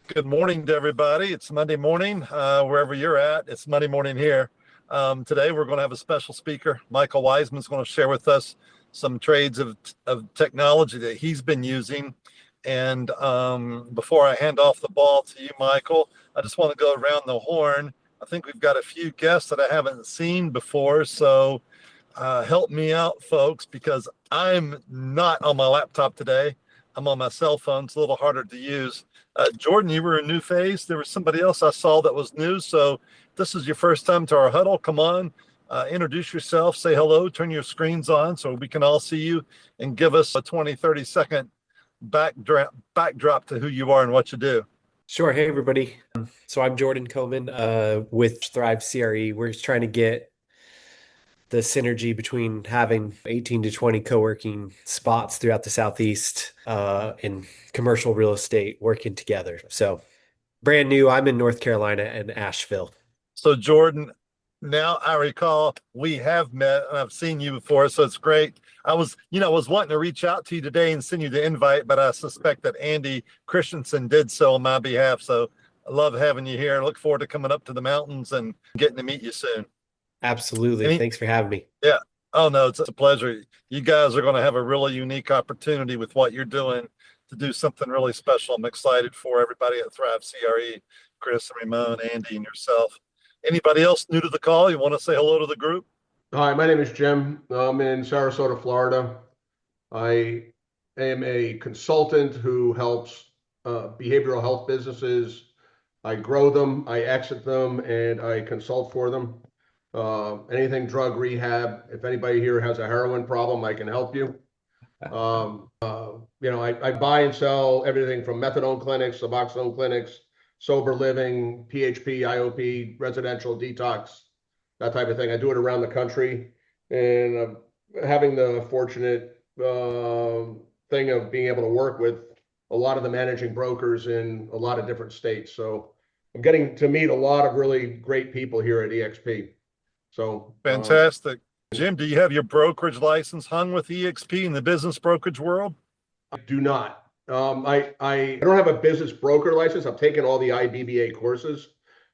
Good morning to everybody. It's Monday morning, wherever you're at. It's Monday morning here. Today, we're going to have a special speaker. Michael Wiseman's going to share with us some trades of technology that he's been using. And before I hand off the ball to you, Michael, I just want to go around the horn. I think we've got a few guests that I haven't seen before. So help me out, folks, because I'm not on my laptop today. I'm on my cell phone. It's a little harder to use. Jordan, you were a new face. There was somebody else I saw that was new. So this is your first time to our huddle. Come on, introduce yourself, say hello, turn your screens on so we can all see you, and give us a 20, 30-second backdrop to who you are and what you do. Sure. Hey, everybody. So I'm Jordan Koman with Thrive CRE. We're just trying to get the synergy between having 18 to 20 co-working spots throughout the Southeast in commercial real estate working together. So brand new. I'm in North Carolina and Asheville. So Jordan, now I recall we have met and I've seen you before, so it's great. I was wanting to reach out to you today and send you the invite, but I suspect that Andy Christensen did so on my behalf. So I love having you here. I look forward to coming up to the mountains and getting to meet you soon. Absolutely. Thanks for having me. Yeah. Oh, no, it's a pleasure. You guys are going to have a really unique opportunity with what you're doing to do something really special. I'm excited for everybody at Thrive CRE, Chris and Ramon, Andy, and yourself. Anybody else new to the call? You want to say hello to the group? Hi, my name is Jim. I'm in Sarasota, Florida. I am a consultant who helps behavioral health businesses. I grow them, I exit them, and I consult for them. Anything drug rehab. If anybody here has a heroin problem, I can help you. I buy and sell everything from methadone clinics, Suboxone clinics, sober living, PHP, IOP, residential detox, that type of thing. I do it around the country, and having the fortunate thing of being able to work with a lot of the managing brokers in a lot of different states. So I'm getting to meet a lot of really great people here at EXP. So fantastic. Jim, do you have your brokerage license hung with EXP in the business brokerage world? I do not. I don't have a business broker license. I've taken all the IBBA courses.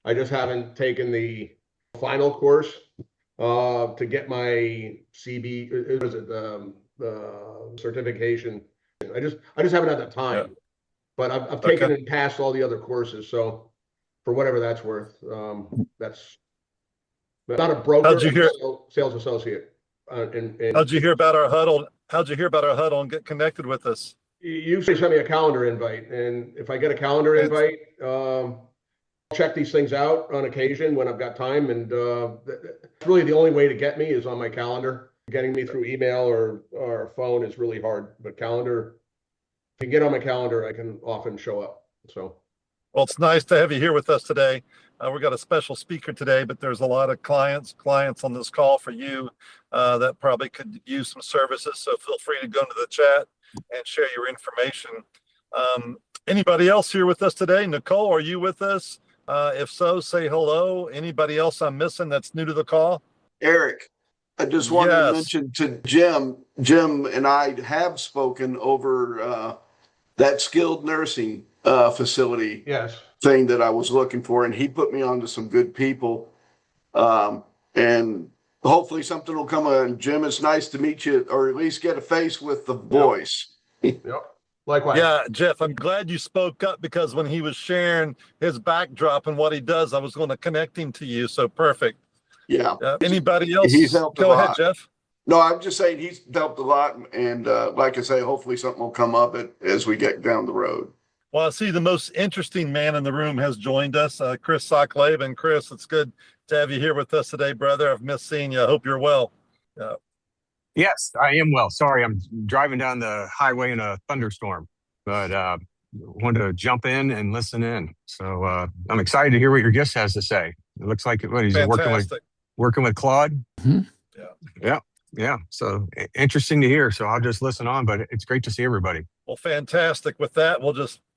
I just haven't taken the final course to get my CB certification. I just haven't had the time. Yeah. But I've taken and passed all the other courses. So for whatever that's worth, that's not a broker. How'd you hear? Sales associate. How'd you hear about our huddle? How'd you hear about our huddle and get connected with us? You usually send me a calendar invite, and if I get a calendar invite, I'll check these things out on occasion when I've got time. And that's really the only way to get me is on my calendar. Getting me through email or phone is really hard. But calendar, if you get on my calendar, I can often show up. So. Well, it's nice to have you here with us today. We've got a special speaker today, but there's a lot of clients on this call for you that probably could use some services. So feel free to go into the chat and share your information. Anybody else here with us today? Nicole, are you with us? If so, say hello. Anybody else I'm missing that's new to the call? Eric, I just wanted to mention to Jim and I have spoken over that skilled nursing facility thing that I was looking for, and he put me on to some good people, and hopefully something will come on. Jim, it's nice to meet you, or at least get a face with the voice. Yep. Likewise. Yeah, Jeff, I'm glad you spoke up, because when he was sharing his backdrop and what he does, I was going to connect him to you. So perfect. Yeah. Anybody else? He's helped Go ahead, Jeff. No, I'm just saying he's helped a lot, and like I say, hopefully something will come up as we get down the road. Well, I see the most interesting man in the room has joined us, Chris Socklaven. Chris, it's good to have you here with us today, brother. I've missed seeing you. I hope you're well. Yes, I am well. Sorry, I'm driving down the highway in a thunderstorm, but wanted to jump in and listen in. So I'm excited to hear what your guest has to say. It looks like he's working with Claude. Mm-hmm. Yeah. So interesting to hear. So I'll just listen on, but it's great to see everybody. Well, fantastic. With that,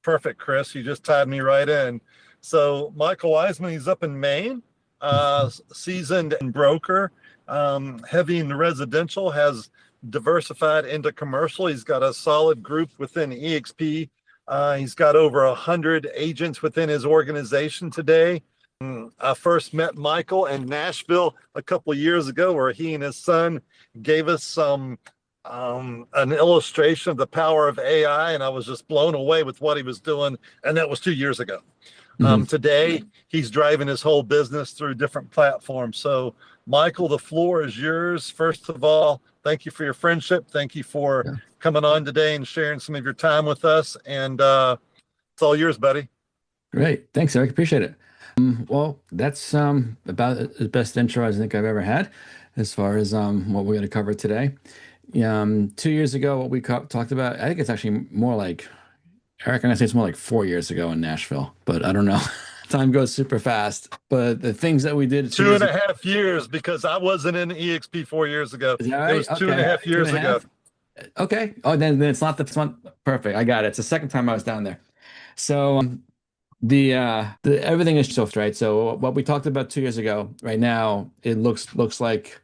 perfect, Chris. You just tied me right in. So Michael Wiseman, he's up in Maine, seasoned broker, heavy in the residential, has diversified into commercial. He's got a solid group within EXP He's got over 100 agents within his organization today. I first met Michael in Nashville a couple of years ago, where he and his son gave us an illustration of the power of AI, and I was just blown away with what he was doing, and that was 2 years ago. Today, he's driving his whole business through different platforms. So, Michael, the floor is yours. First of all, thank you for your friendship. Thank you for coming on today and sharing some of your time with us. And it's all yours, buddy. Great. Thanks, Eric. Appreciate it. Well, that's about the best intro I think I've ever had as far as what we're going to cover today. 2 years ago, what we talked about, I think it's actually more like, Eric, I'm going to say it's more like 4 years ago in Nashville, but I don't know. Time goes super fast. But the things that we did 2.5 years, because I wasn't in EXP 4 years ago. Is that right? It was 2.5 years ago. Okay. Oh, then it's not perfect. I got it. It's the second time I was down there. So the everything is so right. So what we talked about 2 years ago, right now, it looks like,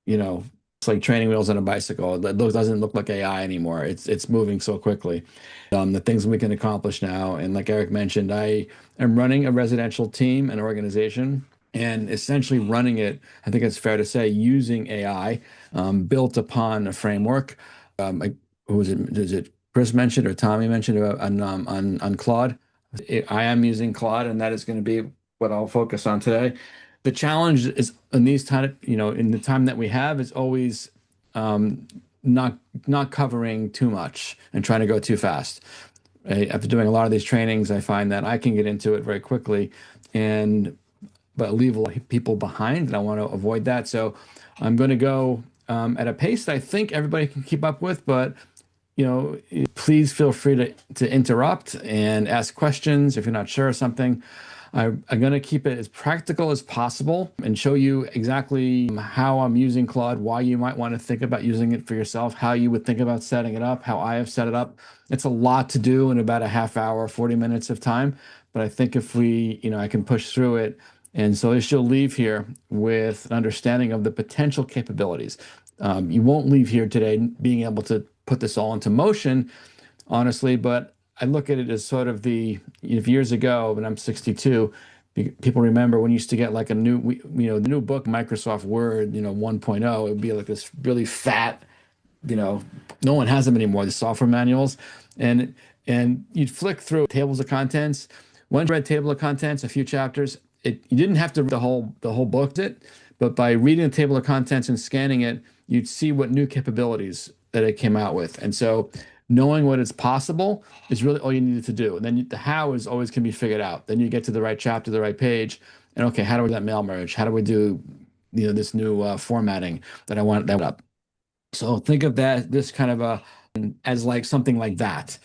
it's like training wheels on a bicycle. It doesn't look like AI anymore. It's moving so quickly. The things we can accomplish now, and like Eric mentioned, I am running a residential team and organization, and essentially running it, I think it's fair to say, using AI, built upon a framework. Who was it? Is it Chris mentioned or Tommy mentioned on Claude? I am using Claude, and that is going to be what I'll focus on today. The challenge is in these time, in the time that we have, is always not covering too much and trying to go too fast. After doing a lot of these trainings, I find that I can get into it very quickly, but leave a lot of people behind, and I want to avoid that. So I'm going to go at a pace that I think everybody can keep up with, but please feel free to interrupt and ask questions if you're not sure of something. I'm going to keep it as practical as possible and show you exactly how I'm using Claude, why you might want to think about using it for yourself, how you would think about setting it up, how I have set it up. It's a lot to do in about a half hour, 40 minutes of time, but I think if I can push through it. And so you'll leave here with an understanding of the potential capabilities. You won't leave here today being able to put this all into motion, honestly, but I look at it as sort of years ago, when I'm 62, people remember when you used to get like the new book, Microsoft Word, 1.0, it would be like this really fat, no one has them anymore, the software manuals. And you'd flick through tables of contents. Once you read table of contents, a few chapters, you didn't have to read the whole book, but by reading the table of contents and scanning it, you'd see what new capabilities that it came out with. And so knowing what is possible is really all you needed to do. And then the how is always can be figured out. Then you get to the right chapter, the right page, and okay, how do we do that mail merge? How do we do this new formatting that I want that up? So think of this kind of as like something like that.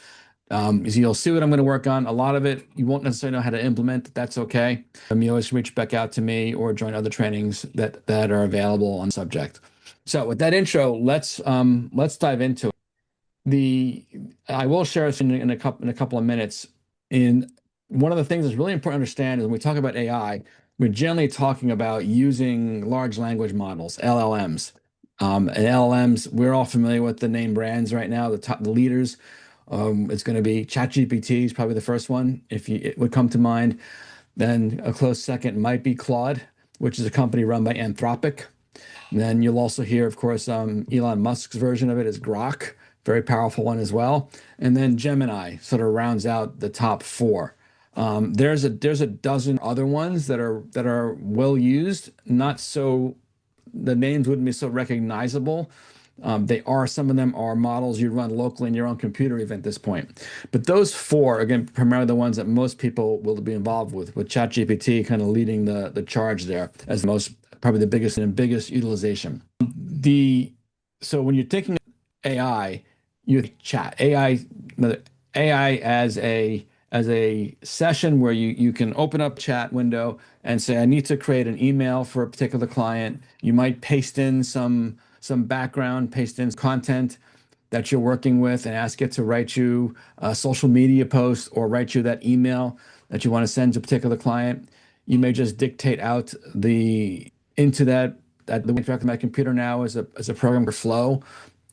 You'll see what I'm going to work on. A lot of it you won't necessarily know how to implement. That's okay. You always reach back out to me or join other trainings that are available on subject. So with that intro, let's dive into it. I will share this in a couple of minutes. In one of the things that's really important to understand is when we talk about AI, we're generally talking about using large language models, LLMs. And LLMs, we're all familiar with the name brands right now, the leaders. It's going to be ChatGPT is probably the first one, it would come to mind. Then a close second might be Claude, which is a company run by Anthropic. And then you'll also hear, of course, Elon Musk's version of it is Grok. Very powerful one as well. And then Gemini sort of rounds out the top four. There's a dozen other ones that are well used, not so, the names wouldn't be so recognizable. Some of them are models you run locally in your own computer even at this point. But those four, again, primarily the ones that most people will be involved with ChatGPT kind of leading the charge there as probably the biggest utilization. So when you're thinking AI, you chat AI as a session where you can open up chat window and say, I need to create an email for a particular client. You might paste in some background, paste in content that you're working with and ask it to write you a social media post or write you that email that you want to send to a particular client. You may just dictate out into that the way to my computer now is a program for Flow,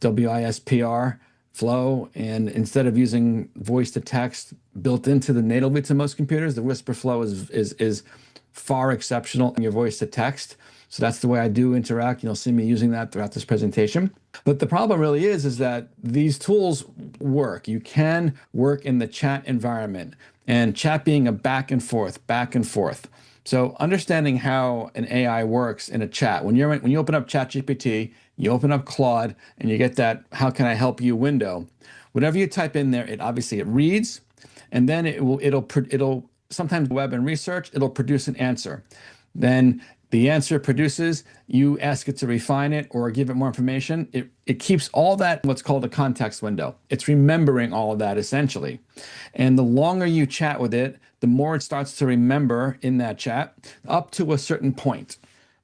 WISPR. flow. And instead of using voice to text built into the natively to most computers, the whisper flow is far exceptional in your voice to text. So that's the way I do interact. You'll see me using that throughout this presentation. But the problem really is that these tools work. You can work in the chat environment, and chat being a back and forth, back and forth. So understanding how an AI works in a chat, when you open up ChatGPT, you open up Claude, and you get that "How can I help you?" window. Whatever you type in there, it reads, and then it'll sometimes web and research, it'll produce an answer. Then the answer produces, you ask it to refine it or give it more information. It keeps all that, what's called a context window. It's remembering all of that essentially. And the longer you chat with it, the more it starts to remember in that chat up to a certain point.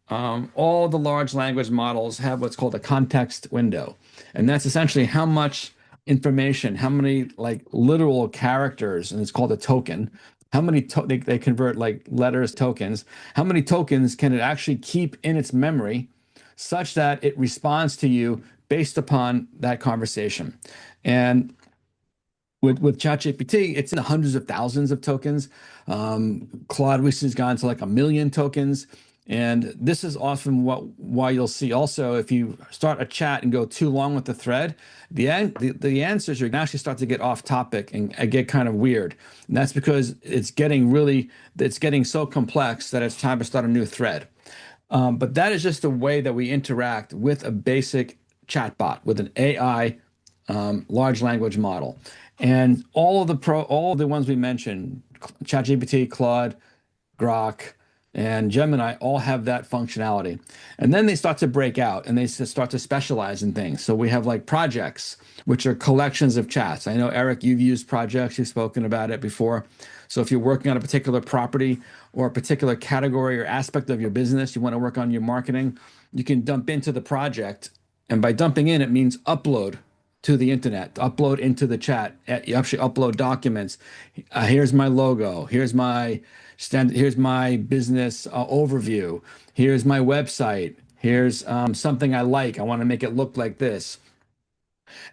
All the large language models have what's called a context window. And that's essentially how much information, how many like literal characters, and it's called a token, how many they convert like letters tokens, how many tokens can it actually keep in its memory such that it responds to you based upon that conversation. And with ChatGPT, it's in the hundreds of thousands of tokens. Claude recently has gone to like 1 million tokens. And this is often why you'll see also if you start a chat and go too long with the thread, the answers, you're going to actually start to get off topic and get kind of weird. And that's because it's getting so complex that it's time to start a new thread. But that is just the way that we interact with a basic chatbot, with an AI large language model. And all of the ones we mentioned, ChatGPT, Claude, Grok, and Gemini all have that functionality. And then they start to break out and they start to specialize in things. So we have like projects, which are collections of chats. I know, Eric, you've used projects, you've spoken about it before. So if you're working on a particular property or a particular category or aspect of your business, you want to work on your marketing, you can dump into the project. And by dumping in, it means upload to the internet, upload into the chat. You actually upload documents. Here's my logo. Here's my business overview. Here's my website. Here's something I like. I want to make it look like this.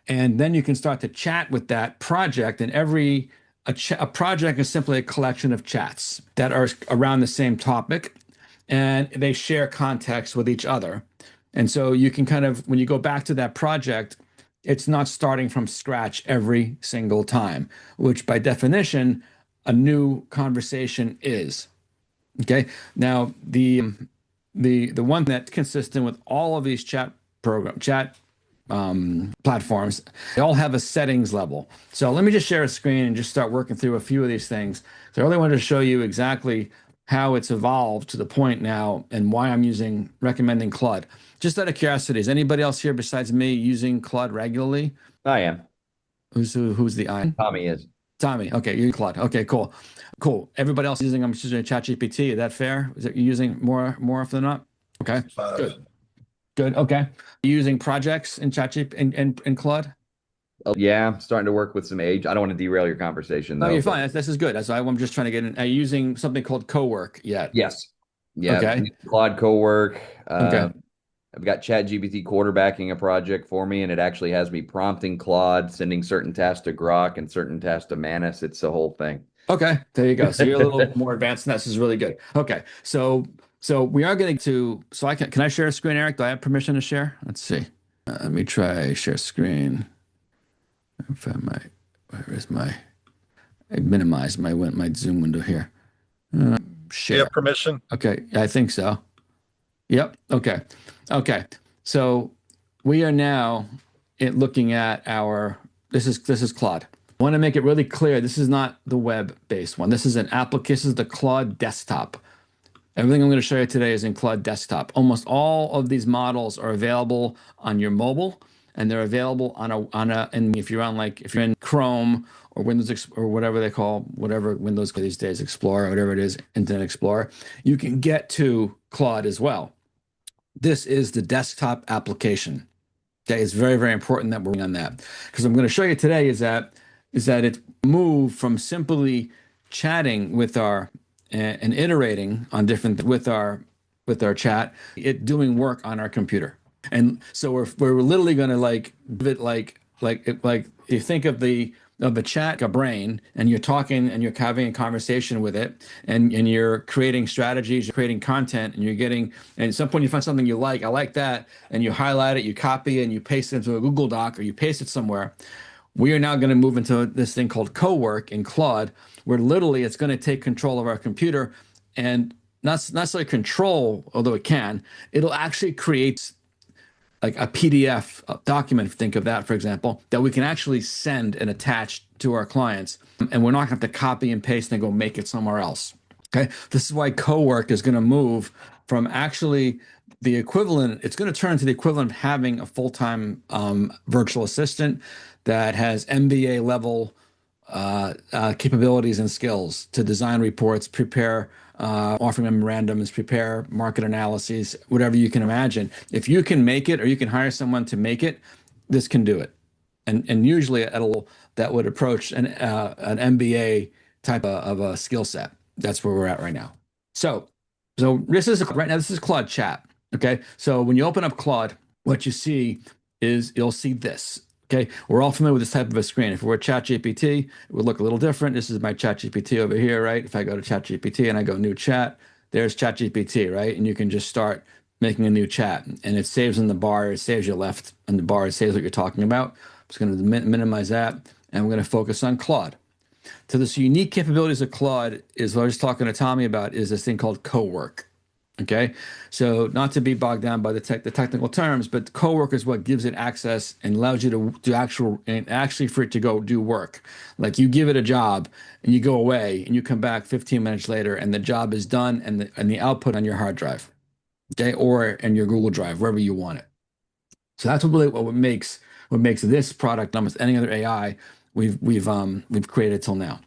And then you can start to chat with that project. And a project is simply a collection of chats that are around the same topic, and they share context with each other. And so you can kind of, when you go back to that project, it's not starting from scratch every single time, which by definition, a new conversation is. Okay. Now, the one that's consistent with all of these chat platforms, they all have a settings level. So let me just share a screen and just start working through a few of these things. So I really wanted to show you exactly how it's evolved to the point now and why I'm recommending Claude. Just out of curiosity, is anybody else here besides me using Claude regularly? I am. Who's the I? Tommy is. Tommy. Okay, you're Claude. Okay, cool. Everybody else I'm using ChatGPT. Is that fair? Is it using more often than not? Okay, good. Okay. You using projects in ChatGPT and Claude? Oh, yeah, I'm starting to work with some age. I don't want to derail your conversation, though. No, you're fine. This is good. I'm just trying to get in. Are you using something called Cowork yet? Yes. Yeah. Okay. Claude Cowork. Okay. I've got ChatGPT quarterbacking a project for me, and it actually has me prompting Claude, sending certain tasks to Grok and certain tasks to Manus. It's the whole thing. Okay, there you go. So you're a little more advanced, and this is really good. Okay, so we are getting to. So can I share a screen, Eric? Do I have permission to share? Let's see. Let me try share screen. I minimized my Zoom window here. Share. You have permission? Okay, I think so. Yep. Okay. So we are now looking at this is Claude. I want to make it really clear. This is not the web-based one. This is an application. This is the Claude desktop. Everything I'm going to show you today is in Claude desktop. Almost all of these models are available on your mobile, and they're available and if you're in Chrome or Windows or whatever Windows these days, Explorer, whatever it is, Internet Explorer, you can get to Claude as well. This is the desktop application. Okay, it's very, very important that we're working on that, because I'm going to show you today is that it's moved from simply chatting with and iterating on different with our it doing work on our computer. And so we're literally going to give it like you think of the chat, a brain, and you're talking and you're having a conversation with it, and you're creating strategies, you're creating content, and you're getting, and at some point you find something you like, I like that, and you highlight it, you copy it, and you paste it into a Google Doc or you paste it somewhere. We are now going to move into this thing called co-work in Claude, where literally it's going to take control of our computer, and not necessarily control, although it can, it'll actually create like a PDF document, think of that, for example, that we can actually send and attach to our clients. And we're not going to have to copy and paste and go make it somewhere else. Okay. This is why co-work is going to move from actually the equivalent, it's going to turn into the equivalent of having a full-time virtual assistant that has MBA level capabilities and skills to design reports, prepare offering memorandums, prepare market analyses, whatever you can imagine. If you can make it, or you can hire someone to make it, this can do it. And usually at a level that would approach an MBA type of a skill set. That's where we're at right now. So this is right now, this is Claude chat. Okay. So when you open up Claude, what you see is you'll see this. Okay, we're all familiar with this type of a screen. If we're at ChatGPT, it would look a little different. This is my ChatGPT over here, right? If I go to ChatGPT and I go new chat, there's ChatGPT, right? And you can just start making a new chat, and it saves in the bar. It saves your left in the bar. It saves what you're talking about. I'm just going to minimize that, and we're going to focus on Claude. So this unique capabilities of Claude is what I was talking to Tommy about, is this thing called co-work. Okay, so not to be bogged down by the technical terms, but co-work is what gives it access and allows you to do actually for it to go do work. Like you give it a job and you go away and you come back 15 minutes later and the job is done, and the output on your hard drive, okay, or in your Google Drive, wherever you want it. So that's really what makes this product, almost any other AI we've created till now.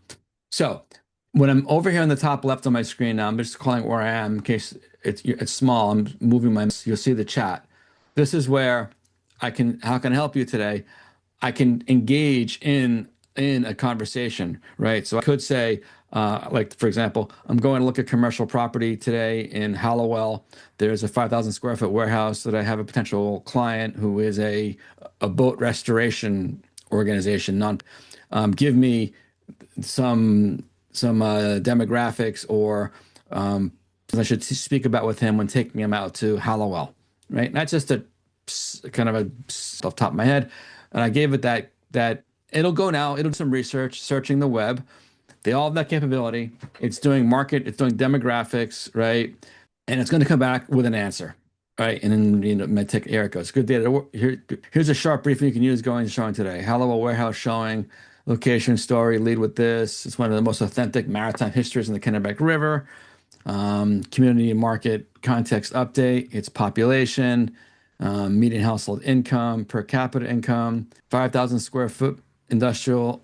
So when I'm over here on the top left on my screen now, I'm just calling it where I am in case it's small. I'm moving you'll see the chat. This is where how can I help you today? I can engage in a conversation, right? So I could say, like, for example, I'm going to look at commercial property today in Hallowell. There's a 5,000 square foot warehouse that I have a potential client who is a boat restoration organization. Give me some demographics or I should speak about with him when taking him out to Hallowell, right? Not just a kind of a off the top of my head. And I gave it that it'll go now, it'll do some research, searching the web. They all have that capability. It's doing it's doing demographics, right? And it's going to come back with an answer, right? And then, it might take Erica. It's good data. Here's a sharp briefing you can use showing today. Hallowell warehouse showing, location story, lead with this. It's one of the most authentic maritime histories in the Kennebec River. Community and market context update, its population, median household income, per capita income, 5,000 square foot industrial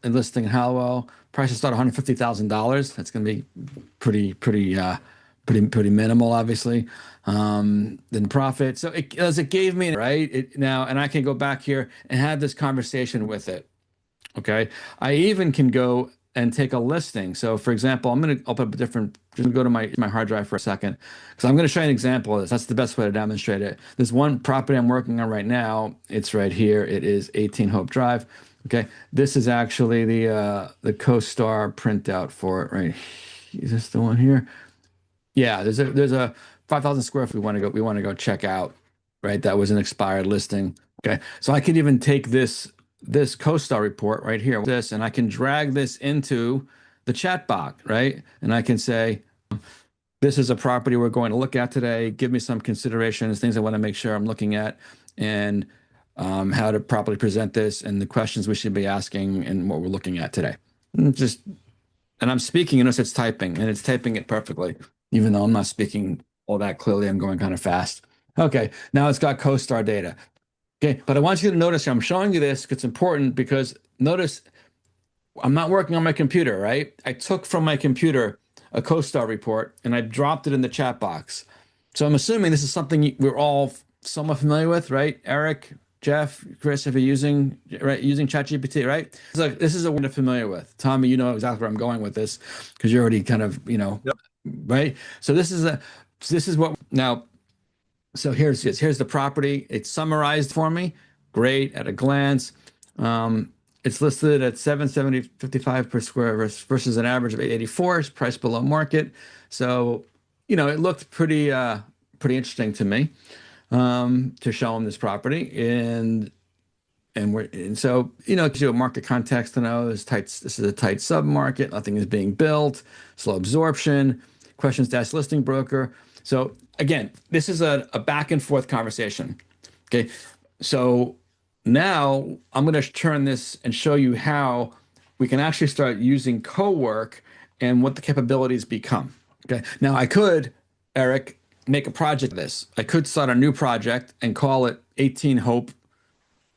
listing in Hallowell. Prices start $150,000. That's going to be pretty minimal, obviously. Then profit. So it gave me right now, and I can go back here and have this conversation with it. Okay, I even can go and take a listing. So for example, I'm going to open up just go to my hard drive for a second, because I'm going to show you an example of this. That's the best way to demonstrate it. There's one property I'm working on right now. It's right here. It is 18 Hope Drive. Okay, this is actually the CoStar printout for it right. Is this the one here? Yeah, there's a 5,000 square feet we want to go check out, right? That was an expired listing. Okay, so I can even take this CoStar report right here, and I can drag this into the chat box, right? And I can say, this is a property we're going to look at today. Give me some considerations, things I want to make sure I'm looking at, and how to properly present this, and the questions we should be asking, and what we're looking at today. And I'm speaking, notice it's typing, and it's typing it perfectly, even though I'm not speaking all that clearly. I'm going kind of fast. Okay, now it's got CoStar data. Okay, but I want you to notice I'm showing you this because it's important, because notice I'm not working on my computer, right? I took from my computer a CoStar report and I dropped it in the chat box. So I'm assuming this is something we're all somewhat familiar with, right? Eric, Jeff, Chris, if you're using ChatGPT, right? This is a word I'm familiar with. Tommy, you know exactly where I'm going with this because you're already kind of, yep. Right? So this is what now. So here's the property. It's summarized for me. Great at a glance. It's listed at 770.55 per square versus an average of 884. It's priced below market. So, it looked pretty interesting to me to show them this property. And so, gives you a market context to know this is a tight sub-market, nothing is being built, slow absorption, questions to ask listing broker. So again, this is a back and forth conversation. Okay. So now I'm going to turn this and show you how we can actually start using co-work and what the capabilities become. Okay. Now I could, Eric, make a project of this. I could start a new project and call it 18 Hope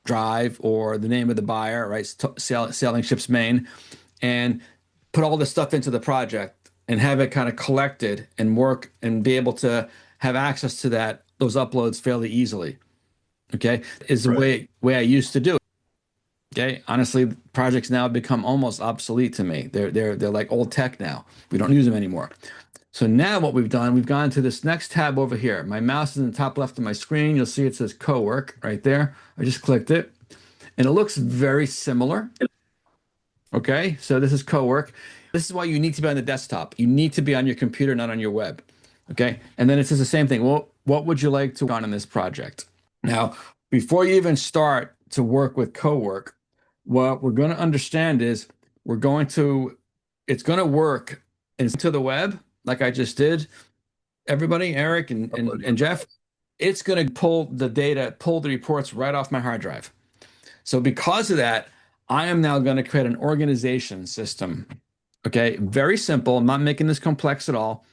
Drive or the name of the buyer, right? Sailing Ships Maine, and put all this stuff into the project and have it kind of collected and work and be able to have access to those uploads fairly easily. Okay, is the way I used to do it. Okay, honestly, projects now have become almost obsolete to me. They're like old tech now. We don't use them anymore. So now what we've done, we've gone to this next tab over here. My mouse is in the top left of my screen. You'll see it says co-work right there. I just clicked it and it looks very similar. Okay, so this is co-work. This is why you need to be on the desktop. You need to be on your computer, not on your web. Okay, and then it says the same thing. Well, what would you like to work on this project? Now, before you even start to work with co-work, what we're going to understand is it's going to work into the web, like I just did. Everybody, Eric and Jeff, it's going to pull the reports right off my hard drive. So because of that, I am now going to create an organization system. Okay, very simple. I'm not making this complex at all,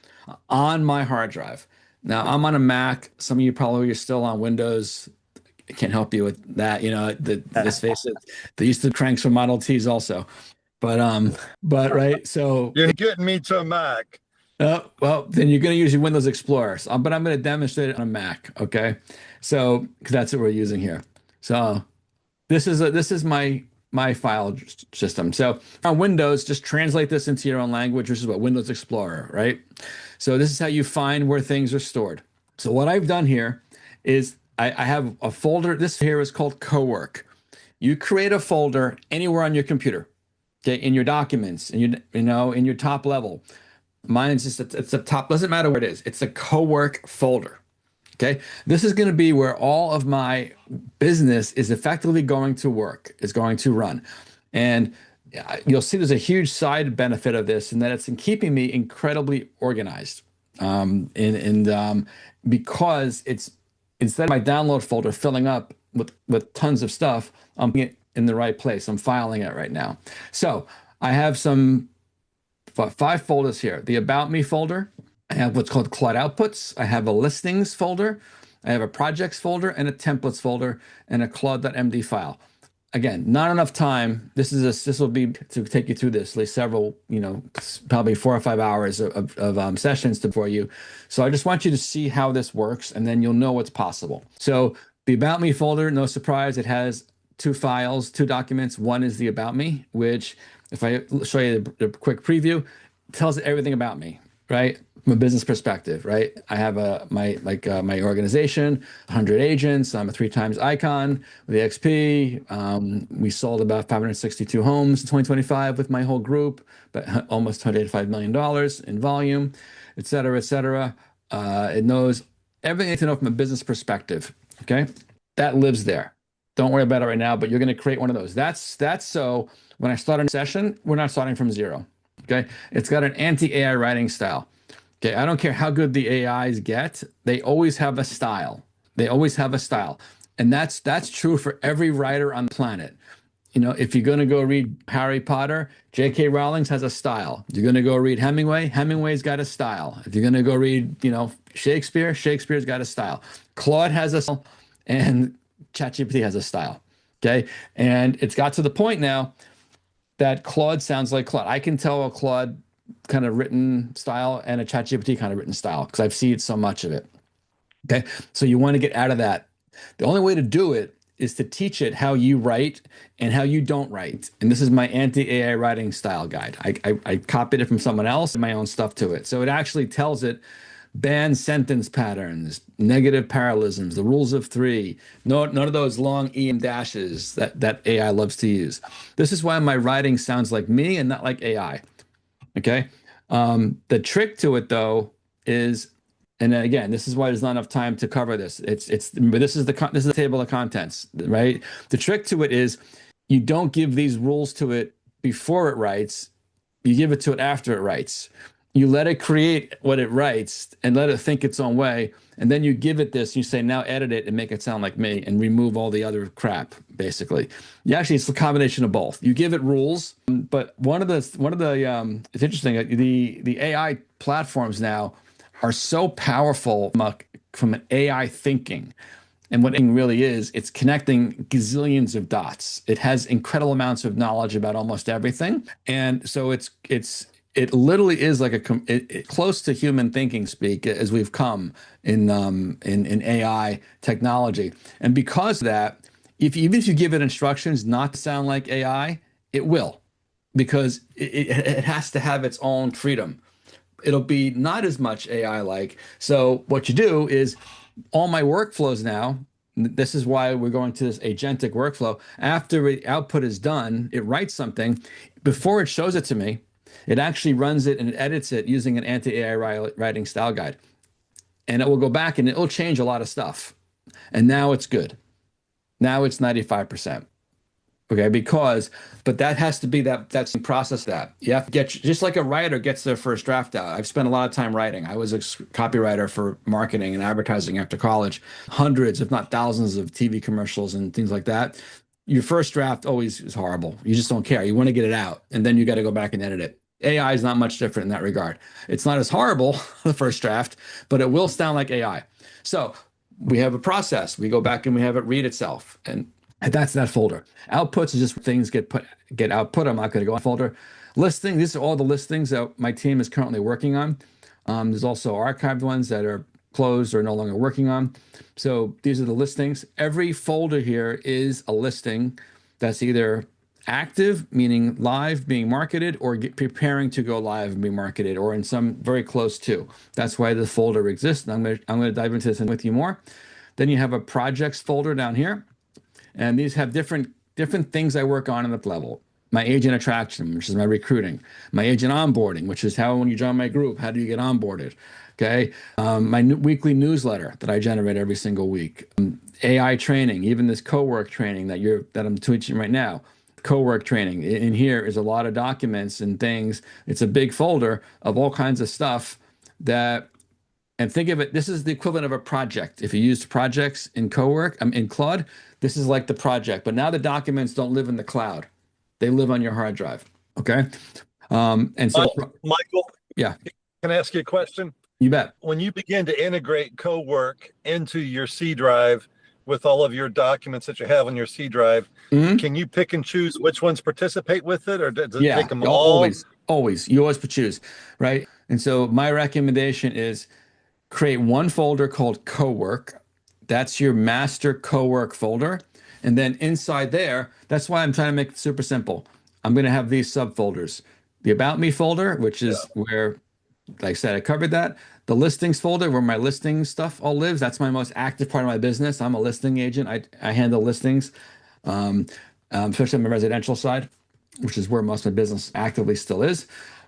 on my hard drive. Now, I'm on a Mac. Some of you probably are still on Windows. I can't help you with that. Let's face it, they used to cranks for Model Ts also. But right. So you're getting me to a Mac. Well, then you're going to use your Windows Explorer. But I'm going to demonstrate it on a Mac. Okay. So, because that's what we're using here. So this is my file system. So on Windows, just translate this into your own language, which is what Windows Explorer, right? So this is how you find where things are stored. So what I've done here is I have a folder. This here is called co-work. You create a folder anywhere on your computer, okay, in your documents, and in your top level. Mine's just it's the top. Doesn't matter where it is. It's a co-work folder. Okay, this is going to be where all of my business is effectively going to work, is going to run. And you'll see there's a huge side benefit of this, and that it's in keeping me incredibly organized. Because it's, instead of my download folder filling up with tons of stuff, I'm putting it in the right place. I'm filing it right now. So I have 5 folders here. The About Me folder. I have what's called Claude Outputs. I have a Listings folder. I have a Projects folder and a Templates folder and a Claude.md file. Again, not enough time. This will be to take you through this, at least several, probably 4 or 5 hours of sessions for you. So I just want you to see how this works, and then you'll know what's possible. So the About Me folder, no surprise, it has 2 files, 2 documents. One is the About Me, which, if I show you the quick preview, tells everything about me, right? From a business perspective, right? I have my organization, 100 agents. I'm a 3 times icon with the XP. We sold about 562 homes in 2025 with my whole group, but almost $185 million in volume, et cetera, et cetera. It knows everything you need to know from a business perspective. Okay, that lives there. Don't worry about it right now, but you're going to create one of those. That's so when I start a session, we're not starting from zero. Okay, it's got an anti-AI writing style. Okay, I don't care how good the AIs get, they always have a style. They always have a style. And that's true for every writer on the planet. If you're going to go read Harry Potter, J.K. Rowling has a style. You're going to go read Hemingway, Hemingway's got a style. If you're going to go read, Shakespeare, Shakespeare's got a style. Claude has a style, and ChatGPT has a style. Okay, and it's got to the point now that Claude sounds like Claude. I can tell a Claude kind of written style and a ChatGPT kind of written style because I've seen so much of it. Okay, so you want to get out of that. The only way to do it is to teach it how you write and how you don't write. And this is my anti-AI writing style guide. I copied it from someone else and my own stuff to it. So it actually tells it band sentence patterns, negative parallelisms, the rules of three, none of those long E and dashes that AI loves to use. This is why my writing sounds like me and not like AI. Okay. The trick to it though is, and again, this is why there's not enough time to cover this. But this is the table of contents, right? The trick to it is you don't give these rules to it before it writes. You give it to it after it writes. You let it create what it writes and let it think its own way. And then you give it this, you say, now edit it and make it sound like me and remove all the other crap, basically. Actually, it's a combination of both. You give it rules, but it's interesting, the AI platforms now are so powerful from an AI thinking. And what it really is, it's connecting gazillions of dots. It has incredible amounts of knowledge about almost everything. And so it literally is like close to human thinking speak as we've come in AI technology. And because of that, even if you give it instructions not to sound like AI, it will, because it has to have its own freedom. It'll be not as much AI-like. So what you do is all my workflows now, this is why we're going to this agentic workflow. After the output is done, it writes something. Before it shows it to me, it actually runs it and edits it using an anti-AI writing style guide. And it will go back and it'll change a lot of stuff. And now it's good. Now it's 95%. Okay, but that has to be that's the process that you have to get, just like a writer gets their first draft out. I've spent a lot of time writing. I was a copywriter for marketing and advertising after college, hundreds, if not thousands of TV commercials and things like that. Your first draft always is horrible. You just don't care. You want to get it out, and then you got to go back and edit it. AI is not much different in that regard. It's not as horrible, the first draft, but it will sound like AI. So we have a process. We go back and we have it read itself, and that's that folder. Outputs is just things get output. I'm not going to go on folder. Listing, these are all the listings that my team is currently working on. There's also archived ones that are closed or no longer working on. So these are the listings. Every folder here is a listing that's either active, meaning live, being marketed, or preparing to go live and be marketed, or in some very close to. That's why the folder exists. And I'm going to dive into this with you more. Then you have a projects folder down here. And these have different things I work on the level. My agent attraction, which is my recruiting. My agent onboarding, which is how when you join my group, how do you get onboarded? Okay. My weekly newsletter that I generate every single week. AI training, even this co-work training that I'm teaching right now. Co-work training. In here is a lot of documents and things. It's a big folder of all kinds of stuff and think of it, this is the equivalent of a project. If you used projects in co-work, in Claude, this is like the project. But now the documents don't live in the cloud. They live on your hard drive. Okay. And so Michael, yeah. Can I ask you a question? You bet. When you begin to integrate co-work into your C drive with all of your documents that you have on your C drive, can you pick and choose which ones participate with it, or does it take them all? Always. You always choose, right? And so my recommendation is create one folder called co-work. That's your master co-work folder. And then inside there, that's why I'm trying to make it super simple. I'm going to have these subfolders. The About Me folder, which is where, like I said, I covered that. The listings folder, where my listing stuff all lives. That's my most active part of my business. I'm a listing agent. I handle listings, especially on the residential side, which is where most of my business actively still is.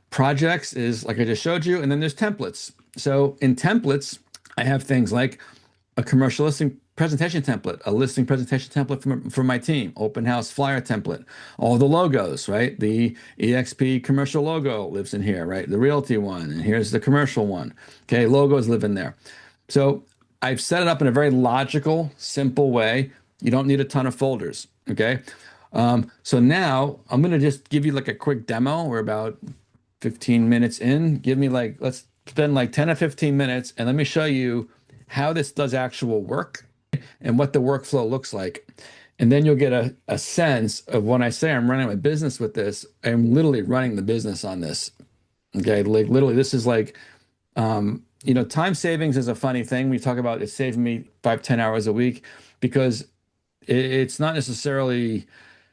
Projects is like I just showed you. And then there's templates. So in templates, I have things like a commercial listing presentation template, a listing presentation template for my team, open house flyer template, all the logos, right? The EXP commercial logo lives in here, right? The realty one, and here's the commercial one. Okay, logos live in there. So I've set it up in a very logical, simple way. You don't need a ton of folders, okay? So now I'm going to just give you like a quick demo. We're about 15 minutes in. Let's spend like 10 or 15 minutes and let me show you how this does actual work and what the workflow looks like. And then you'll get a sense of when I say I'm running my business with this, I'm literally running the business on this. Okay, like literally this is like, time savings is a funny thing. We talk about it saving me 5-10 hours a week because it's not necessarily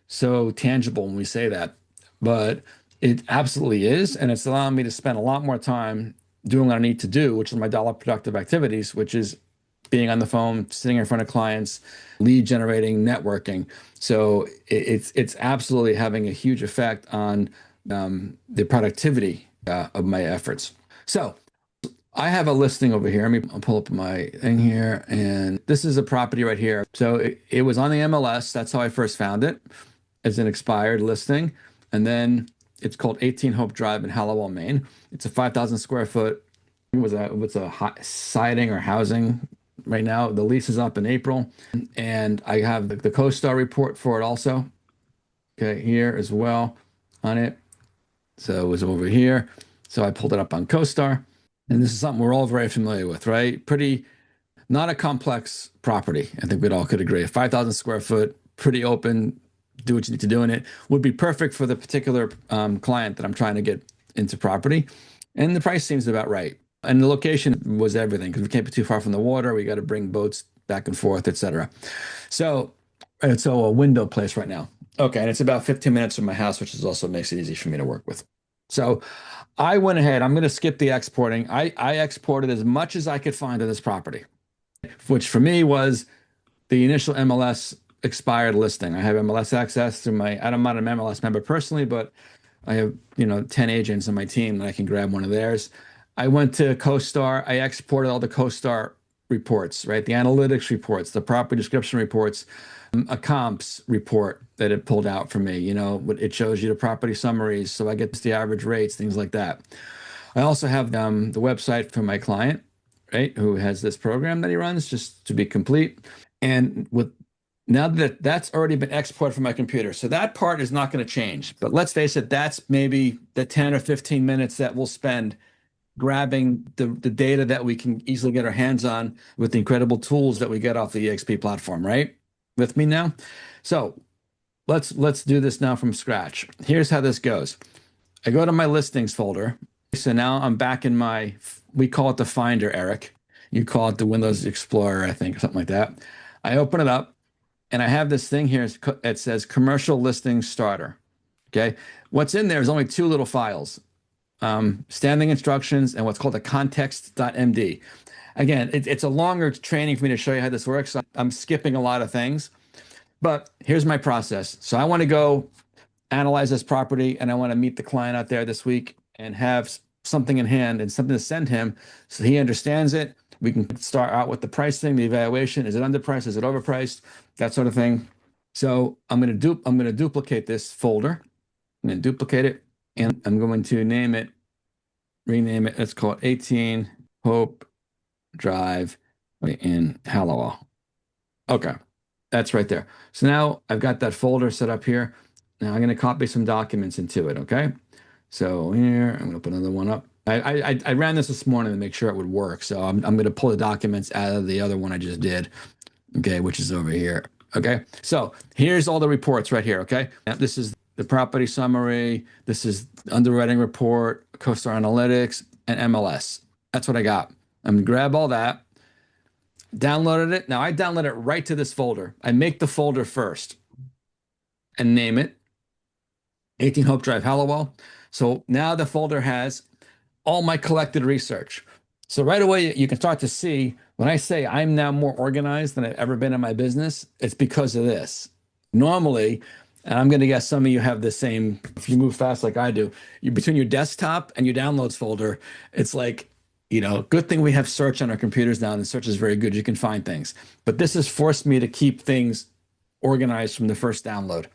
so tangible when we say that, but it absolutely is. And it's allowing me to spend a lot more time doing what I need to do, which is my dollar productive activities, which is being on the phone, sitting in front of clients, lead generating, networking. So it's absolutely having a huge effect on the productivity of my efforts. So I have a listing over here. I'll pull up my thing here, and this is a property right here. So it was on the MLS. That's how I first found it, as an expired listing. And then it's called 18 Hope Drive in Hallowell, Maine. It's a 5,000 square foot. It was a siding or housing. Right now, the lease is up in April, and I have the CoStar report for it also. Okay, here as well on it. So it was over here. So I pulled it up on CoStar, and this is something we're all very familiar with, right? Not a complex property. I think we'd all could agree. 5,000 square foot, pretty open. Do what you need to do in it. Would be perfect for the particular client that I'm trying to get into property, and the price seems about right. And the location was everything, because we can't be too far from the water. We got to bring boats back and forth, etc. So it's a window place right now. Okay, and it's about 15 minutes from my house, which also makes it easy for me to work with. So I went ahead. I'm going to skip the exporting. I exported as much as I could find of this property, which for me was the initial MLS expired listing. I have MLS access through I'm not an MLS member personally, but I have 10 agents on my team that I can grab one of theirs. I went to CoStar. I exported all the CoStar reports, right? The analytics reports, the property description reports, a comps report that it pulled out for me. It shows you the property summaries, so I get the average rates, things like that. I also have the website for my client, right, who has this program that he runs, just to be complete. And now that that's already been exported from my computer, so that part is not going to change. But let's face it, that's maybe the 10 or 15 minutes that we'll spend grabbing the data that we can easily get our hands on with the incredible tools that we get off the EXP platform, right? With me now? So let's do this now from scratch. Here's how this goes. I go to my listings folder. So now I'm back in we call it the Finder, Eric. You call it the Windows Explorer, I think, or something like that. I open it up, and I have this thing here. It says Commercial Listing Starter. Okay. What's in there is only two little files. Standing instructions and what's called a context.md. Again, it's a longer training for me to show you how this works. I'm skipping a lot of things, but here's my process. So I want to go analyze this property, and I want to meet the client out there this week and have something in hand and something to send him so he understands it. We can start out with the pricing, the evaluation. Is it underpriced? Is it overpriced? That sort of thing. So I'm going to duplicate this folder. I'm going to duplicate it. And I'm going to rename it. Let's call it 18 Hope Drive in Hallowell. Okay, that's right there. So now I've got that folder set up here. Now I'm going to copy some documents into it, okay? So here, I'm going to put another one up. I ran this morning to make sure it would work. So I'm going to pull the documents out of the other one I just did, okay, which is over here, okay? So here's all the reports right here, okay? Now, this is the property summary. This is underwriting report, CoStar Analytics, and MLS. That's what I got. I'm going to grab all that, downloaded it. Now I download it right to this folder. I make the folder first and name it 18 Hope Drive, Hallowell. So now the folder has all my collected research. So right away, you can start to see when I say I'm now more organized than I've ever been in my business, it's because of this. Normally, and I'm going to guess some of you have the same, if you move fast like I do, between your desktop and your downloads folder, it's like, good thing we have search on our computers now, and search is very good. You can find things. But this has forced me to keep things organized from the first download.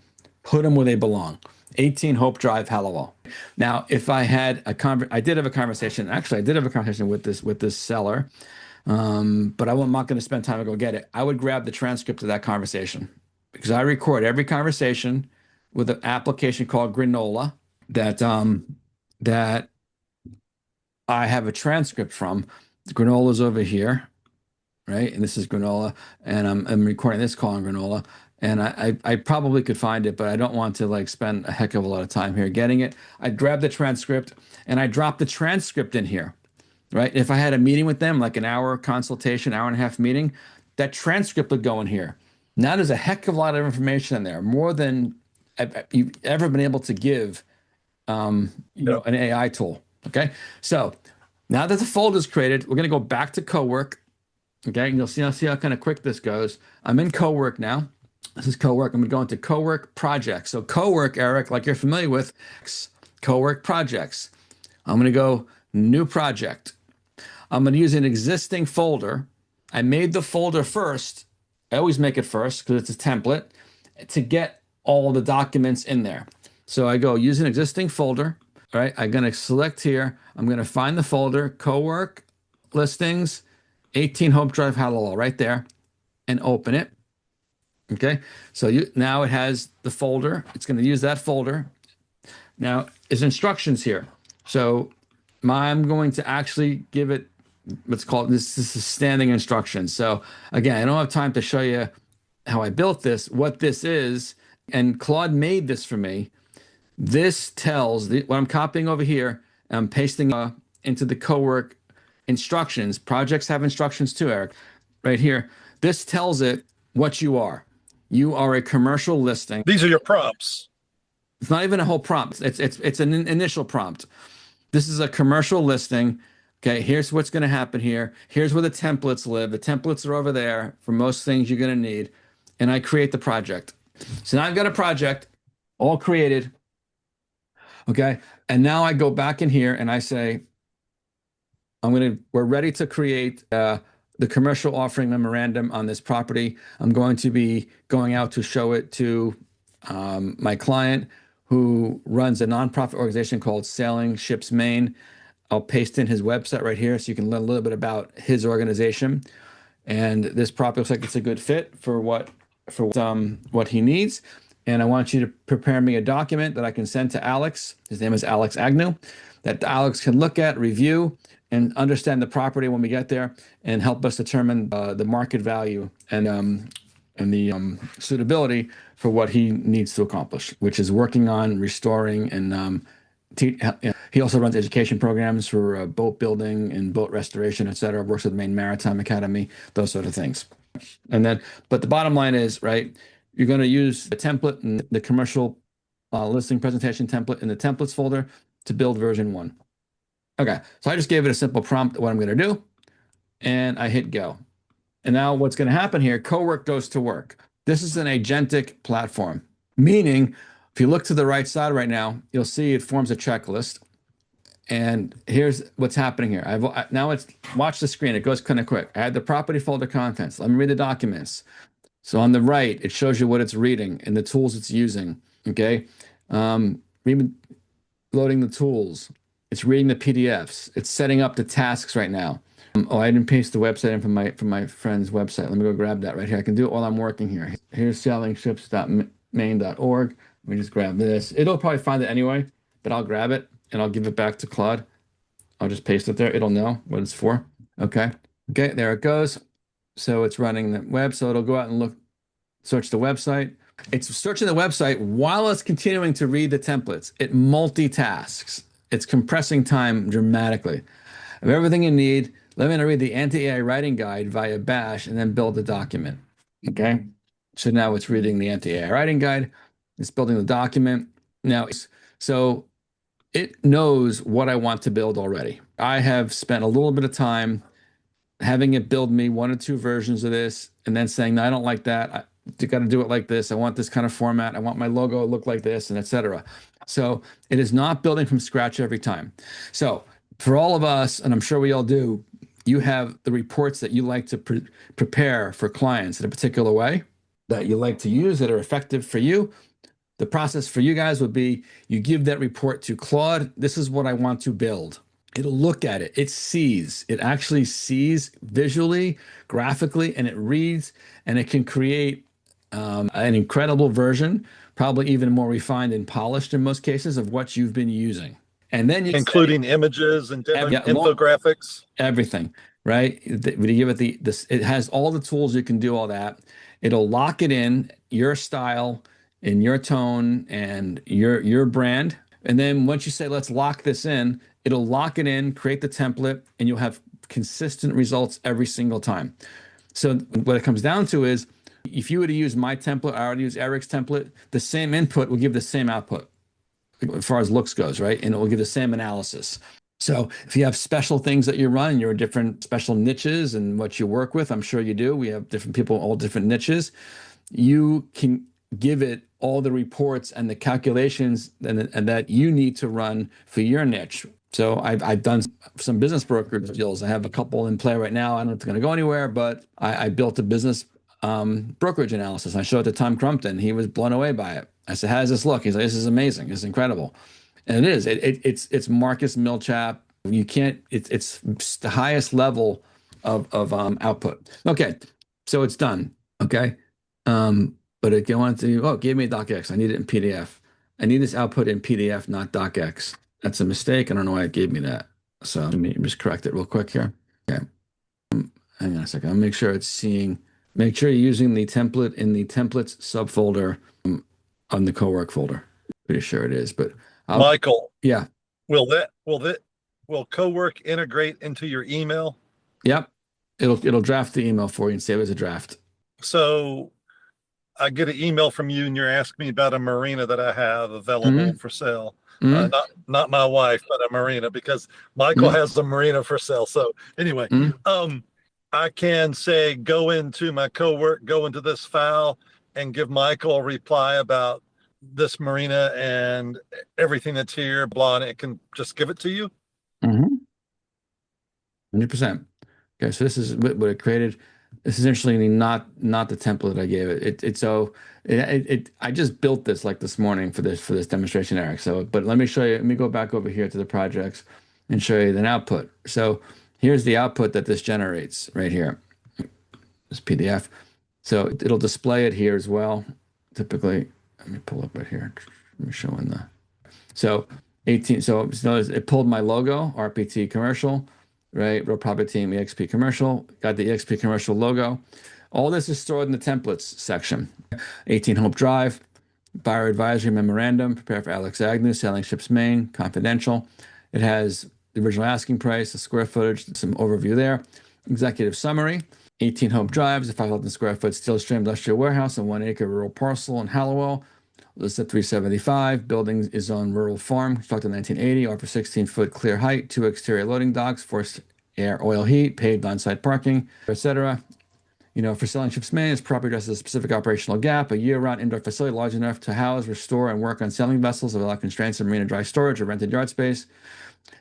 Put them where they belong. 18 Hope Drive, Hallowell. Now, if I had I did have a conversation. Actually, I did have a conversation with this seller, but I'm not going to spend time to go get it. I would grab the transcript of that conversation, because I record every conversation with an application called Granola that I have a transcript from. Granola's over here, right? And this is Granola, and I'm recording this call on Granola. And I probably could find it, but I don't want to spend a heck of a lot of time here getting it. I grab the transcript and I drop the transcript in here, right? If I had a meeting with them, like an hour consultation, hour and a half meeting, that transcript would go in here. Now there's a heck of a lot of information in there, more than you've ever been able to give, an AI tool. Okay, so Now that the folder is created, we're going to go back to co-work. Okay, and you'll see how kind of quick this goes. I'm in co-work now. This is co-work. I'm going to go into co-work projects. So co-work, Eric, like you're familiar with, co-work projects. I'm going to go new project. I'm going to use an existing folder. I made the folder first. I always make it first because it's a template to get all the documents in there. So I go use an existing folder. All right, I'm going to select here. I'm going to find the folder, co-work, listings, 18 Hope Drive Huddle right there, and open it. Okay, so now it has the folder. It's going to use that folder. Now, there's instructions here. So I'm going to actually give it what's called, this is standing instructions. So again, I don't have time to show you how I built this, what this is, and Claude made this for me. This tells what I'm copying over here, and I'm pasting into the co-work instructions. Projects have instructions too, Eric, right here. This tells it what you are. You are a commercial listing. These are your prompts. It's not even a whole prompt. It's an initial prompt. This is a commercial listing. Okay, here's what's going to happen here. Here's where the templates live. The templates are over there for most things you're going to need. And I create the project. So now I've got a project all created. Okay, and now I go back in here and I say, we're ready to create the commercial offering memorandum on this property. I'm going to be going out to show it to my client who runs a nonprofit organization called Sailing Ships Maine. I'll paste in his website right here so you can learn a little bit about his organization. And this property looks like it's a good fit for what he needs. And I want you to prepare me a document that I can send to Alex. His name is Alex Agnew, that Alex can look at, review, and understand the property when we get there, and help us determine the market value and the suitability for what he needs to accomplish, which is working on restoring and he also runs education programs for boat building and boat restoration, et cetera. Works with Maine Maritime Academy, those sort of things. And then, but the bottom line is, right, you're going to use the template and the commercial listing presentation template in the templates folder to build version 1. Okay, so I just gave it a simple prompt, what I'm going to do, and I hit go. And now what's going to happen here, co-work goes to work. This is an agentic platform, meaning if you look to the right side right now, you'll see it forms a checklist. And here's what's happening here. Now it's, watch the screen. It goes kind of quick. I had the property folder contents. Let me read the documents. So on the right, it shows you what it's reading and the tools it's using. Okay. Loading the tools. It's reading the PDFs. It's setting up the tasks right now. I didn't paste the website in from my friend's website. Let me go grab that right here. I can do it while I'm working here. Here's sailing-ships.maine.org. Let me just grab this. It'll probably find it anyway, but I'll grab it and I'll give it back to Claude. I'll just paste it there. It'll know what it's for. Okay. Okay, there it goes. So it's running the web. So it'll go out and search the website. It's searching the website while it's continuing to read the templates. It multitasks. It's compressing time dramatically. I have everything you need. Let me read the anti-AI writing guide via Bash and then build the document. Okay. So now it's reading the anti-AI writing guide. It's building the document. Now, so it knows what I want to build already. I have spent a little bit of time having it build me 1 or 2 versions of this and then saying, no, I don't like that. You got to do it like this. I want this kind of format. I want my logo to look like this, and et cetera. So it is not building from scratch every time. So for all of us, and I'm sure we all do, you have the reports that you like to prepare for clients in a particular way that you like to use that are effective for you. The process for you guys would be you give that report to Claude. This is what I want to build. It'll look at it. It actually sees visually, graphically, and it reads, and it can create an incredible version, probably even more refined and polished in most cases, of what you've been using. And then you including images and different infographics, everything, right? When you give it it has all the tools you can do all that. It'll lock it in your style, in your tone, and your brand. And then once you say, let's lock this in, it'll lock it in, create the template, and you'll have consistent results every single time. So what it comes down to is, if you were to use my template, I already use Eric's template, the same input will give the same output as far as looks goes, right? And it will give the same analysis. So if you have special things that you run, your different special niches and what you work with, I'm sure you do. We have different people, all different niches. You can give it all the reports and the calculations and that you need to run for your niche. So I've done some business brokerage deals. I have a couple in play right now. I don't know if it's going to go anywhere, but I built a business brokerage analysis. I showed it to Tom Crumpton. He was blown away by it. I said, "How does this look?" He's like, "This is amazing. It's incredible." And it is. It's Marcus Millchap. You can't. It's the highest level of output. Okay, so it's done. Okay, but it wanted to. Oh, it gave me a docx. I need it in PDF. I need this output in PDF, not docx. That's a mistake. I don't know why it gave me that. So let me just correct it real quick here. Okay, hang on a second. I'll make sure it's seeing. Make sure you're using the template in the templates subfolder on the co-work folder. Pretty sure it is, but Michael. Yeah. Will co-work integrate into your email? Yep. It'll draft the email for you and save it as a draft. So I get an email from you and you're asking me about a marina that I have available for sale. Not my wife, but a marina, because Michael has a marina for sale. So anyway, I can say, go into my co-work, go into this file and give Michael a reply about this marina and everything that's here, blah, and it can just give it to you. 100%. Okay, so this is what it created. This is interestingly not the template I gave it. I just built this like this morning for this demonstration, Eric. So, but let me show you. Let me go back over here to the projects and show you an output. So here's the output that this generates right here. This PDF. So it'll display it here as well. Typically, let me pull up right here. Let me show in the. So 18. So notice it pulled my logo, RPT commercial. Right, Real Property Team EXP commercial, got the EXP commercial logo. All this is stored in the templates section. 18 Hope Drive, buyer advisory memorandum, prepare for Alex Agnew, selling ships Maine, confidential. It has the original asking price, the square footage, some overview there. Executive summary, 18 Hope Drive is a 5,000 square foot steel stream industrial warehouse and 1 acre rural parcel in Hallowell. Listed at 375. Building is on rural farm, constructed in 1980. Offers 16-foot clear height, 2 exterior loading docks, forced air, oil heat, paved on-site parking, etc. You know, for selling ships Maine, its property addresses a specific operational gap, a year-round indoor facility large enough to house, restore, and work on sailing vessels without constraints of marina dry storage or rented yard space.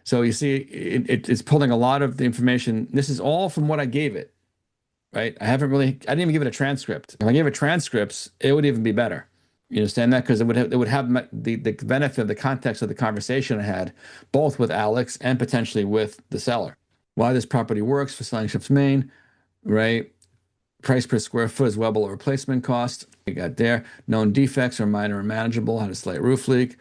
So you see, it's pulling a lot of the information. This is all from what I gave it, right? I didn't even give it a transcript. If I gave it transcripts, it would even be better. You understand that? Because it would have the benefit of the context of the conversation I had, both with Alex and potentially with the seller. Why this property works for selling ships Maine, right? Price per square foot is well below replacement cost. We got there. Known defects are minor and manageable. Had a slight roof leak.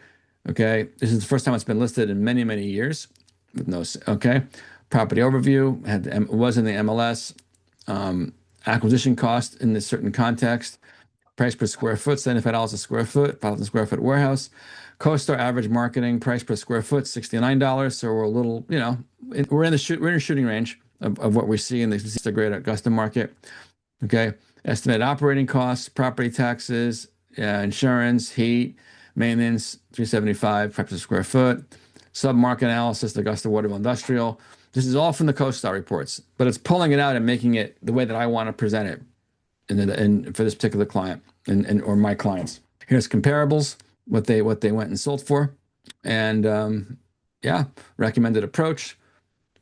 Okay. This is the first time it's been listed in many, many years. With no. Okay. Property overview was in the MLS. Acquisition cost in this certain context. Price per square foot, $75 a square foot, 5,000 square foot warehouse. CoStar average marketing price per square foot, $69. So we're a little, we're in the shooting range of what we see in the greater Augusta market. Okay. Estimated operating costs, property taxes, insurance, heat, maintenance, $375 price per square foot. Sub-market analysis, the Augusta Waterville Industrial. This is all from the CoStar reports, but it's pulling it out and making it the way that I want to present it. And for this particular client or my clients, here's comparables, what they went and sold for, and recommended approach,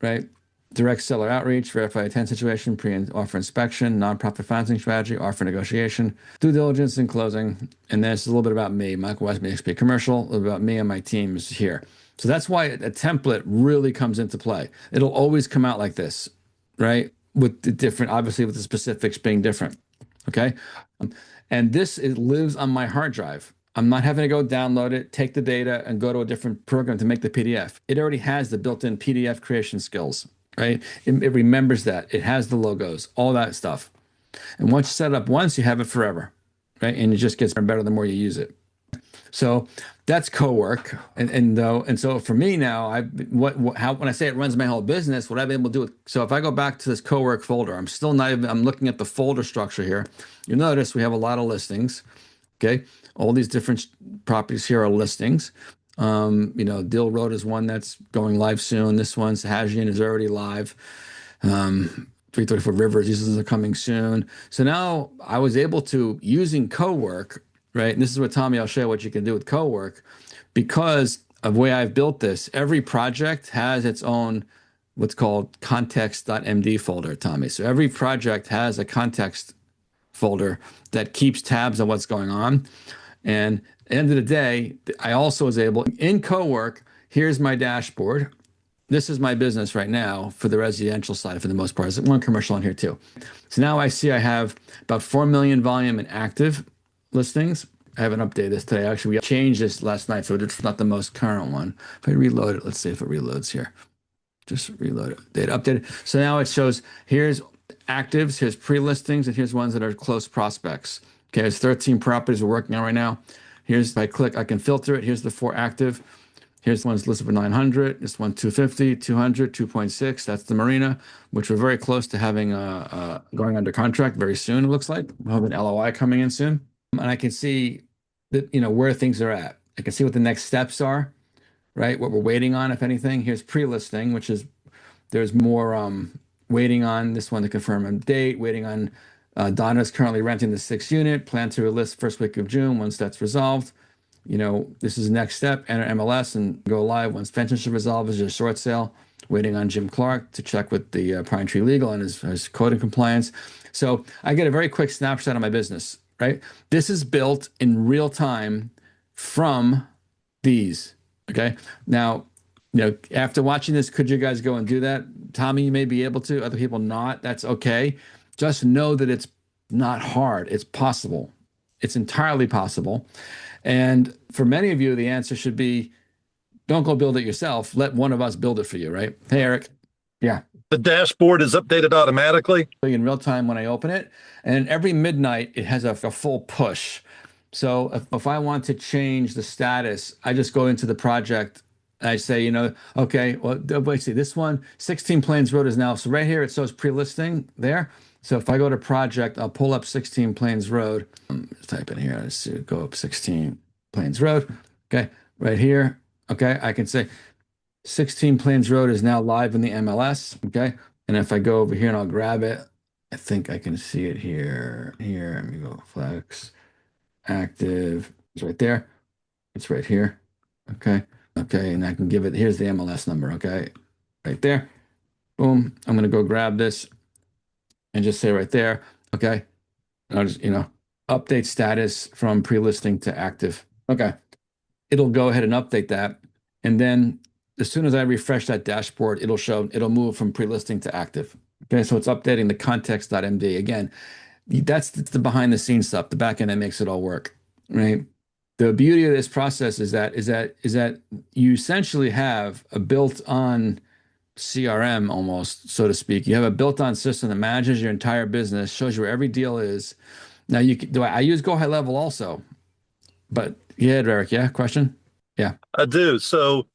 right? Direct seller outreach, verify a 10 situation, pre and offer inspection, nonprofit financing strategy, offer negotiation, due diligence and closing, and then it's a little bit about me, Michael Wiseman, XP Commercial, a little bit about me and my team is here. So that's why a template really comes into play. It'll always come out like this, right? With the different, obviously with the specifics being different. Okay. And it lives on my hard drive. I'm not having to go download it, take the data and go to a different program to make the PDF. It already has the built-in PDF creation skills, right? It remembers that. It has the logos, all that stuff. And once you set it up once, you have it forever, right? And it just gets better the more you use it. So that's co-work, and so for me now, when I say it runs my whole business, what I've been able to do. So if I go back to this co-work folder, I'm looking at the folder structure here. You'll notice we have a lot of listings. Okay, all these different properties here are listings. Dill Road is one that's going live soon. This one, Sahajian, is already live. 334 Rivers, these are coming soon. So now I was able to, using CoWork, right? And this is what, Tommy, I'll show you what you can do with CoWork. Because of the way I've built this, every project has its own what's called context.md folder, Tommy. So every project has a context folder that keeps tabs on what's going on. And at the end of the day, I also was able, in CoWork, here's my dashboard. This is my business right now for the residential side for the most part. There's one commercial on here too. So now I see I have about 4 million volume in active listings. I haven't updated this today. Actually, we changed this last night, so it's not the most current one. If I reload it, let's see if it reloads here. Just reload it. Data updated. So now it shows here's actives, here's pre-listings, and here's ones that are close prospects. Okay, there's 13 properties we're working on right now. Here's, if I click, I can filter it. Here's the 4 active. Here's one's listed for 900. This one 250, 200, 2.6. That's the marina, which we're very close to having going under contract very soon. It looks like we'll have an LOI coming in soon, and I can see that where things are at. I can see what the next steps are, right? What we're waiting on, if anything. Here's pre-listing, which is there's more waiting on this one to confirm a date. Waiting on Donna's currently renting the 6th unit. Plan to list first week of June once that's resolved. This is the next step, enter MLS and go live once pensions are resolved. Is a short sale. Waiting on Jim Clark to check with the Pine Tree Legal and his code and compliance. So I get a very quick snapshot of my business, right? This is built in real time from these, okay? Now, after watching this, could you guys go and do that? Tommy, you may be able to, other people not. That's okay. Just know that it's not hard. It's possible. It's entirely possible. And for many of you, the answer should be, don't go build it yourself. Let one of us build it for you, right? Hey, Eric. Yeah. The dashboard is updated automatically? In real time when I open it. And every midnight, it has a full push. So if I want to change the status, I just go into the project. I say, okay, well, wait, see, this one, 16 Plains Road is now, so right here, it shows pre-listing there. So if I go to project, I'll pull up 16 Plains Road. Type in here, let's see, go up 16 Plains Road. Okay, right here. Okay, I can say 16 Plains Road is now live in the MLS. Okay, and if I go over here and I'll grab it, I think I can see it here. Here, let me go flex, active. It's right there. It's right here. Okay, okay, and I can give it, here's the MLS number. Okay, right there. Boom, I'm going to go grab this and just say right there, okay, I'll just, update status from pre-listing to active. Okay, it'll go ahead and update that. And then as soon as I refresh that dashboard, it'll move from pre-listing to active. Okay, so it's updating the context.md. Again, that's the behind the scenes stuff, the back end that makes it all work, right? The beauty of this process is that you essentially have a built-on CRM almost, so to speak. You have a built-on system that manages your entire business, shows you where every deal is. Now, I use Go High Level also, but yeah, Eric, yeah, question? Yeah. I do. So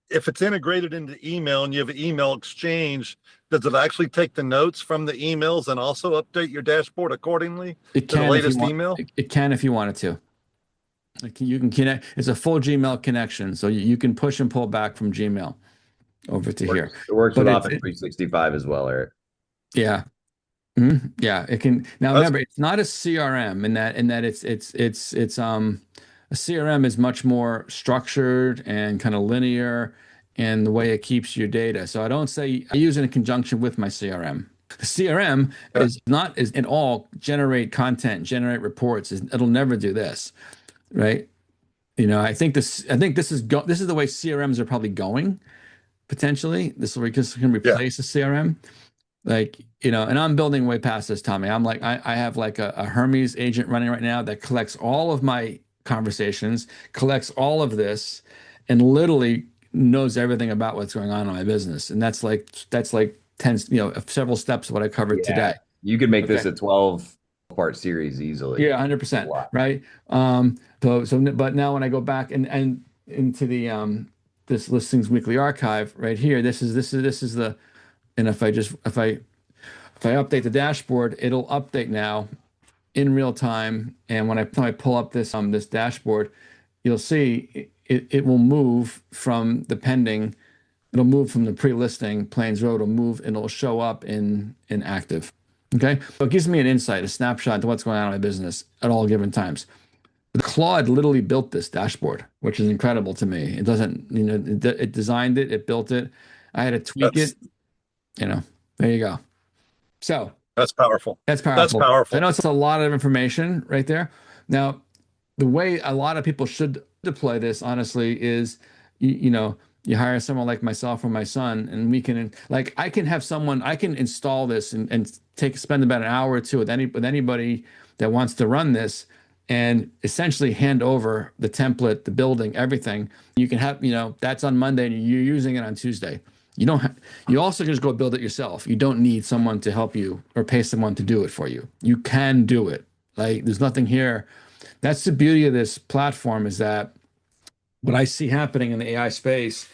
if it's integrated into email and you have an email exchange, does it actually take the notes from the emails and also update your dashboard accordingly to the latest email? It can if you want it to. You can connect. It's a full Gmail connection, so you can push and pull back from Gmail over to here. It works with Office 365 as well, Eric. Yeah. Mm-hmm. Yeah, it can. Now remember, it's not a CRM in that it's a CRM is much more structured and kind of linear in the way it keeps your data. So I use it in conjunction with my CRM. The CRM is in all generate content, generate reports. It'll never do this, right? I think this is the way CRMs are probably going. Potentially, this can replace a CRM. And I'm building way past this, Tommy. I'm like, I have like a Hermes agent running right now that collects all of my conversations, collects all of this, and literally knows everything about what's going on in my business. And that's like 10, several steps of what I covered today. You could make this a 12-part series easily. Yeah, 100%. Right. But now when I go back and into the this listings weekly archive right here, this is the, and if I update the dashboard, it'll update now in real time. And when I pull up this dashboard, you'll see it will move from the pending, it'll move from the pre-listing Plains Road, it'll move and it'll show up in active. Okay. So it gives me an insight, a snapshot to what's going on in my business at all given times. Claude literally built this dashboard, which is incredible to me. It doesn't, it designed it, it built it. I had to tweak it. There you go. So that's powerful. That's powerful. That's powerful. I know it's a lot of information right there. Now, the way a lot of people should deploy this, honestly, is, you hire someone like myself or my son, and we can, like, I can install this and spend about an hour or two with anybody that wants to run this, and essentially hand over the template, the building, everything. You can have, that's on Monday and you're using it on Tuesday. You also can just go build it yourself. You don't need someone to help you or pay someone to do it for you. You can do it. Like, there's nothing here. That's the beauty of this platform, is that what I see happening in the AI space,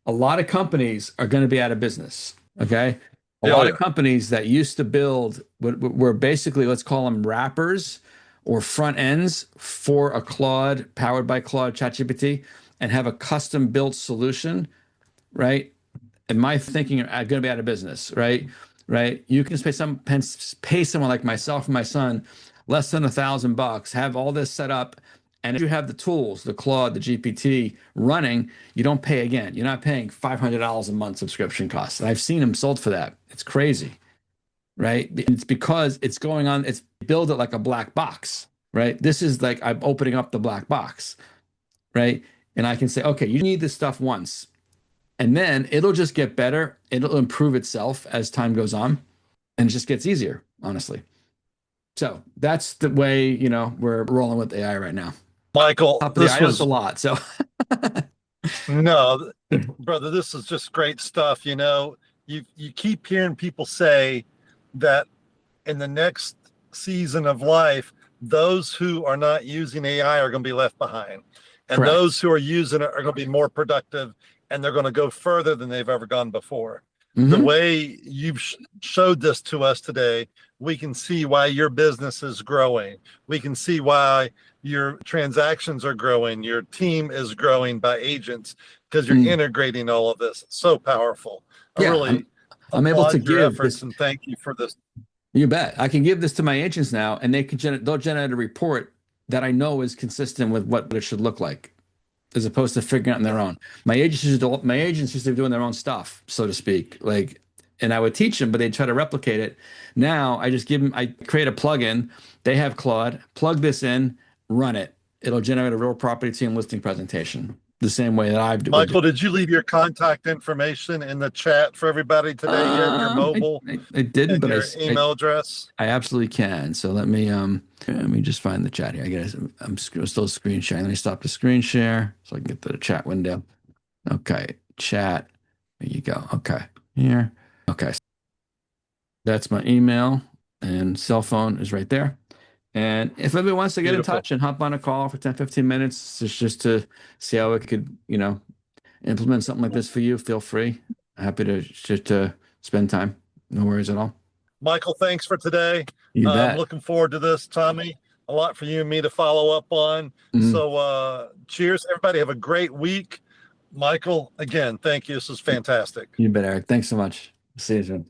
a lot of companies are going to be out of business. Okay. A lot of companies that used to build were basically, let's call them wrappers or front ends for a Claude, powered by Claude ChatGPT, and have a custom built solution, right? And my thinking are going to be out of business, right? Right. You can pay someone like myself and my son less than $1,000, have all this set up, and if you have the tools, the Claude, the GPT running, you don't pay again. You're not paying $500 a month subscription costs. And I've seen them sold for that. It's crazy, right? It's because it's going on. It's build it like a black box, right? This is like I'm opening up the black box, right? And I can say, okay, you need this stuff once, and then it'll just get better. It'll improve itself as time goes on, and it just gets easier, honestly. So that's the way, we're rolling with AI right now. Michael, this was a lot. So no, brother, this is just great stuff. You keep hearing people say that in the next season of life, those who are not using AI are going to be left behind. And Correct. Those who are using it are going to be more productive, and they're going to go further than they've ever gone before. Mm-hmm. The way you've showed this to us today, we can see why your business is growing. We can see why your transactions are growing. Your team is growing by agents because you're integrating all of this. It's so powerful. I'm able to give efforts and thank you for this. You bet. I can give this to my agents now, and they'll generate a report that I know is consistent with what it should look like, as opposed to figuring it out on their own. My agents used to be doing their own stuff, so to speak. And I would teach them, but they'd try to replicate it. Now I just I create a plugin. They have Claude, plug this in, run it. It'll generate a real property team listing presentation the same way that I've done. Michael, did you leave your contact information in the chat for everybody today? Your mobile? I didn't, but your email address? I absolutely can. So let me just find the chat here. I'm still screen sharing. Let me stop the screen share so I can get to the chat window. Okay, chat. There you go. Okay, here. Okay, that's my email, and cell phone is right there. And if anybody wants to get in touch and hop on a call for 10, 15 minutes, just to see how it could, implement something like this for you, feel free. Happy to spend time. No worries at all. Michael, thanks for today. I'm looking forward to this, Tommy. A lot for you and me to follow up on. Mm-hmm. So cheers, everybody. Have a great week. Michael, again, thank you. This is fantastic. You bet, Eric. Thanks so much. See you soon.